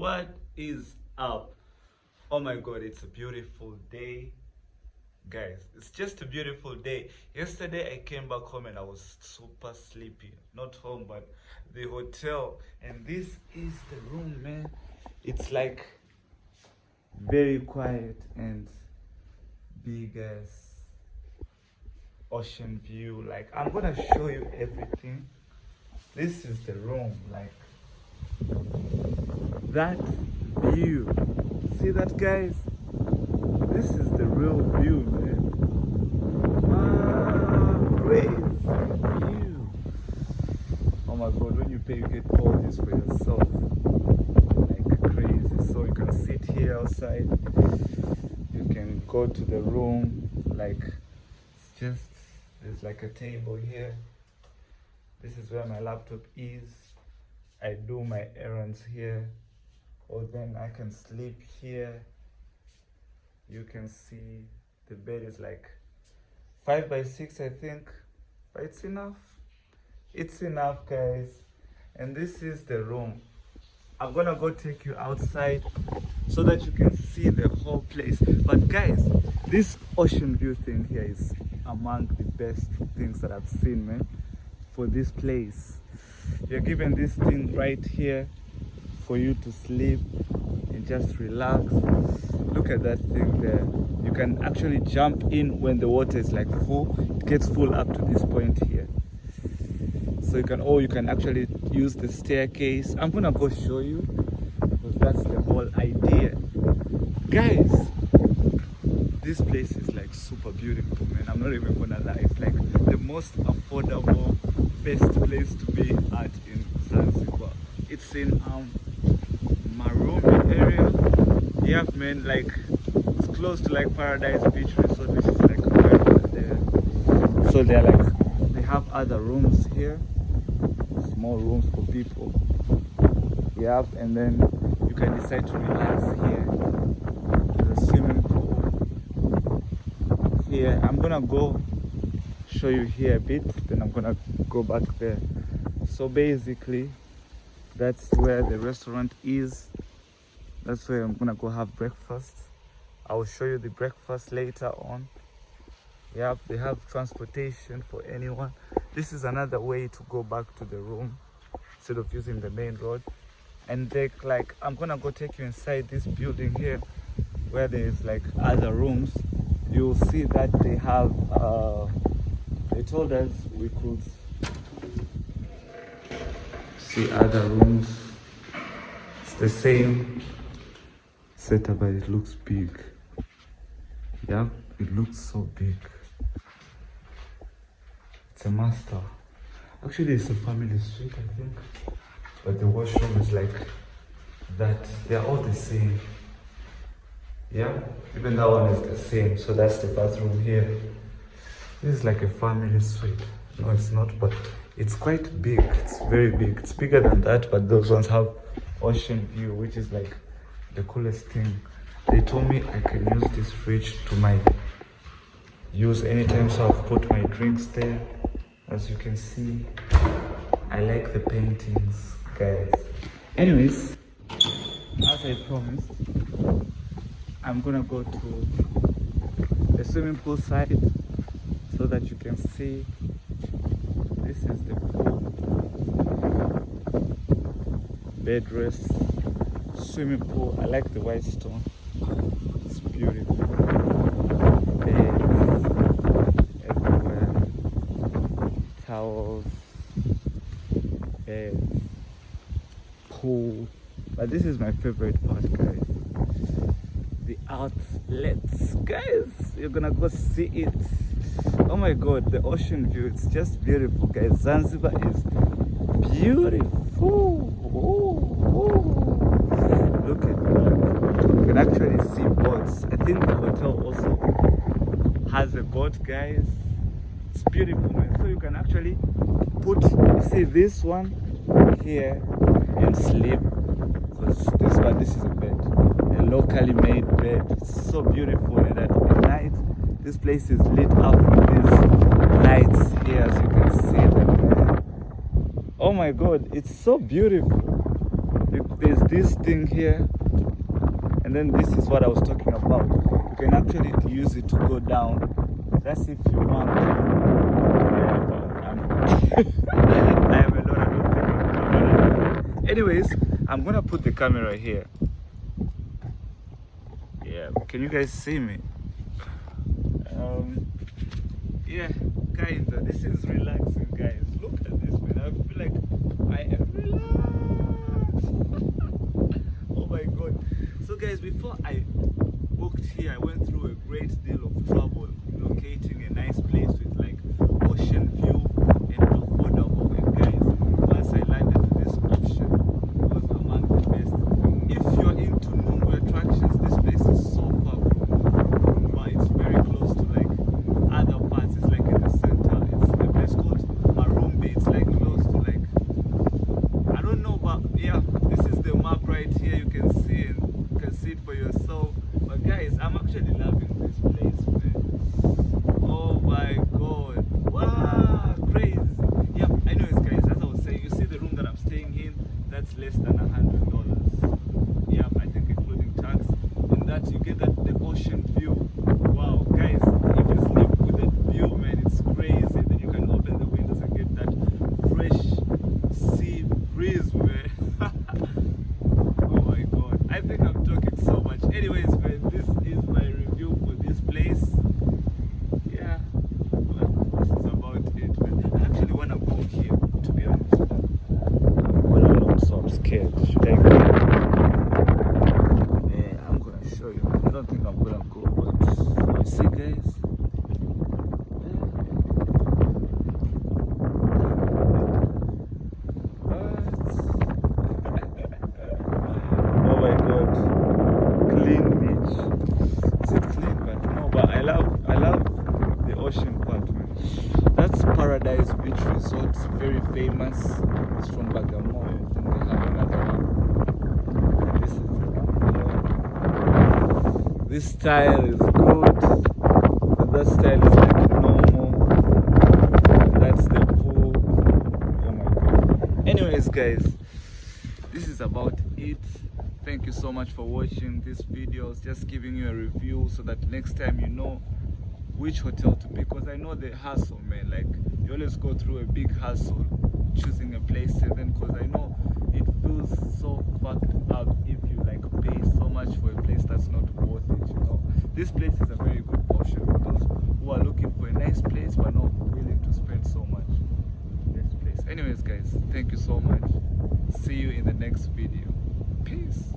What is up? Oh my god, it's a beautiful day, guys. It's just a beautiful day. Yesterday I came back home and I was super sleepy. Not home, but the hotel. And this is the room, man. It's like very quiet and big as ocean view. Like, I'm gonna show you everything. This is the room, like that view. See that, guys? This is the real view, man. Wow, crazy view. Oh my god, when you pay, you get all this for yourself. Like crazy. So you can sit here outside. You can go to the room. Like, it's just, there's like a table here. This is where my laptop is. I do my errands here, or then I can sleep here. You can see the bed is like 5 by 6, I think, but it's enough. It's enough, guys. And this is the room. I'm gonna go take you outside so that you can see the whole place. But guys, this ocean view thing here is among the best things that I've seen, man, for this place. You're given this thing right here for you to sleep and just relax. Look at that thing there. You can actually jump in when the water is like full. It gets full up to this point here. So you can, or you can actually use the staircase. I'm gonna go show you, because that's the whole idea. Guys, this place is like super beautiful, man. I'm not even gonna lie. It's like the most affordable, best place to be at in Zanzibar. It's in Marumi area. Yeah, man, like it's close to like Paradise Beach Resort, which is like right over there. So they're like, they have other rooms here, small rooms for people. Yeah, and then you can decide to relax here. There's a swimming pool here. I'm gonna go show you here a bit, then I'm gonna go back there. So basically, that's where the restaurant is. That's where I'm gonna go have breakfast. I will show you the breakfast later on. Yep, they have transportation for anyone. This is another way to go back to the room instead of using the main road. And they, like, I'm gonna go take you inside this building here where there's like other rooms. You'll see that they have they told us we could see other rooms. It's the same setup, but it looks big. Yeah, it looks so big. It's a master. Actually, it's a family suite, I think. But the washroom is like that. They're all the same. Yeah, even that one is the same. So that's the bathroom here. This is like a family suite. No, it's not, but it's quite big. It's very big. It's bigger than that, but those ones have ocean view, which is like the coolest thing. They told me I can use this fridge to my use anytime, so I've put my drinks there. As you can see, I like the paintings, guys. Anyways, as I promised, I'm gonna go to the swimming pool side so that you can see. This is the pool, bed rest, swimming pool. I like the white stone. It's beautiful. Beds everywhere, towels, beds, pool. But this is my favorite part, guys. The outlets, guys. You're gonna go see it. Oh my god, the ocean view, it's just beautiful, guys. Zanzibar is beautiful. Look at that. You can actually see boats. I think the hotel also has a boat, guys. It's beautiful, man. So you can actually put, see this one here and sleep, because this is a bed, a locally made bed. It's so beautiful. And at night, this place is lit up with these lights here, as you can see them, man. Oh my god, it's so beautiful. there's this thing here, and then this is what I was talking about. You can actually use it to go down. That's if you want. Yeah, but I have a lot of things. Anyways, I'm gonna put the camera here. Yeah, can you guys see me? Yeah, kinda. This is relaxing, guys. Look at this, man. I feel like I am relaxed. Oh my god. So guys, before I booked here, I went through a great deal of trouble locating a nice place with like ocean view and affordable. And guys, once I landed to this option, it was among the best. If you're into Nungu attractions, this place is so far from Nungu. It's very close to like other parts. It's like in the center. It's a place called Marumbi. It's like close to like, I don't know, but yeah, this is the map right here. You can see it. You can see it for yourself. But guys, I'm actually loving this place, man. Oh my god. Wow, crazy. Yeah, anyways guys, as I was saying, you see the room that I'm staying in, that's less than $100. Yeah, I think including tax. And that you get that the ocean view. Wow, guys, if you sleep with that view, man, it's crazy. Then you can open the windows and get that fresh sea breeze, man. Oh my god, I think I'm talking so much. Anyways, man, this is my review for this place. Yeah, well, this is about it, man. I actually want to go here, to be honest. I'm all alone, so I'm scared. Should I go? Yeah, I'm gonna show you. I don't think I'm gonna go, but you see, guys. Oh my god, clean beach. Is it clean? But no, but I love the ocean part, man. That's Paradise Beach Resort, very famous. It's from Bagamoyo. I think they have another one. And this is the one. This style is good. And that style is like normal. That's the pool. Oh my god. Anyways, guys, this is about it. Thank you so much for watching this video. Just giving you a review so that next time you know which hotel to pick, because I know the hassle, man. Like, you always go through a big hassle choosing a place, and then because I know it feels so fucked up if you like pay so much for a place that's not worth it, you know. This place is a very good option for those who are looking for a nice place but not willing to spend so much. This place. Anyways, guys, thank you so much. See you in the next video. Peace.